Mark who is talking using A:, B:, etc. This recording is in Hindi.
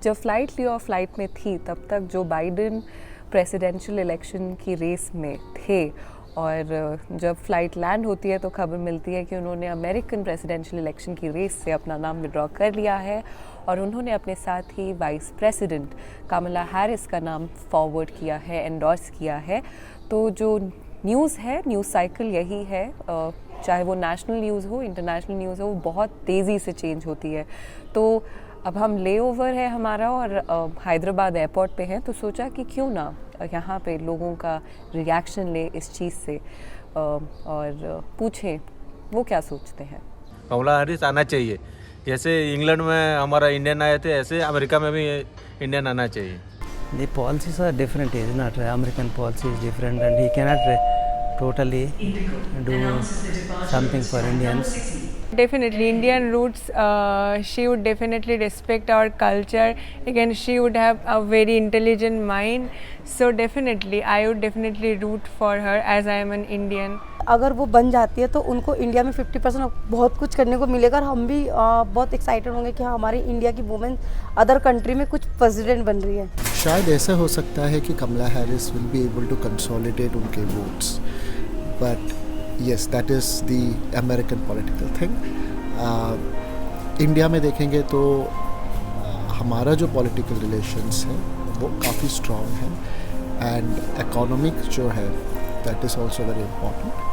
A: जब फ़्लाइट ली और फ्लाइट में थी तब तक जो बाइडेन प्रेसिडेंशियल इलेक्शन की रेस में थे, और जब फ़्लाइट लैंड होती है तो खबर मिलती है कि उन्होंने अमेरिकन प्रेसिडेंशियल इलेक्शन की रेस से अपना नाम विड्रॉ कर लिया है और उन्होंने अपने साथ ही वाइस प्रेसिडेंट कमला हैरिस का नाम फॉरवर्ड किया है, एंडोर्स किया है। तो जो न्यूज़ है, न्यूज़ साइकिल यही है, चाहे वो नेशनल न्यूज़ हो, इंटरनेशनल न्यूज़ हो, वो बहुत तेज़ी से चेंज होती है। तो अब हम लेओवर है हमारा और हैदराबाद एयरपोर्ट पे हैं, तो सोचा कि क्यों ना यहाँ पे लोगों का रिएक्शन ले इस चीज़ से और पूछें वो क्या सोचते हैं।
B: कमला हैरिस आना चाहिए, जैसे इंग्लैंड में हमारा इंडियन आए थे ऐसे अमेरिका में भी इंडियन आना चाहिए।
C: The policies are different, is not American policy is different, and he cannot totally do something for Indians.
D: Definitely Indian roots, she would definitely respect our culture. Again, she would have a very intelligent mind, so definitely I would definitely root for her as I am an Indian.
E: अगर वो बन जाती है तो उनको इंडिया में 50% बहुत कुछ करने को मिलेगा और हम भी बहुत एक्साइटेड होंगे कि हाँ, हमारी इंडिया की वुमेन अदर कंट्री में कुछ प्रेसिडेंट बन रही है।
F: शायद ऐसा हो सकता है कि Kamala Harris will be able to consolidate उनके votes, but yes, that is the American political thing. India में देखेंगे तो हमारा जो पॉलिटिकल रिलेशंस है वो काफ़ी स्ट्रॉन्ग है, एंड इकोनॉमिक जो है that is also very important.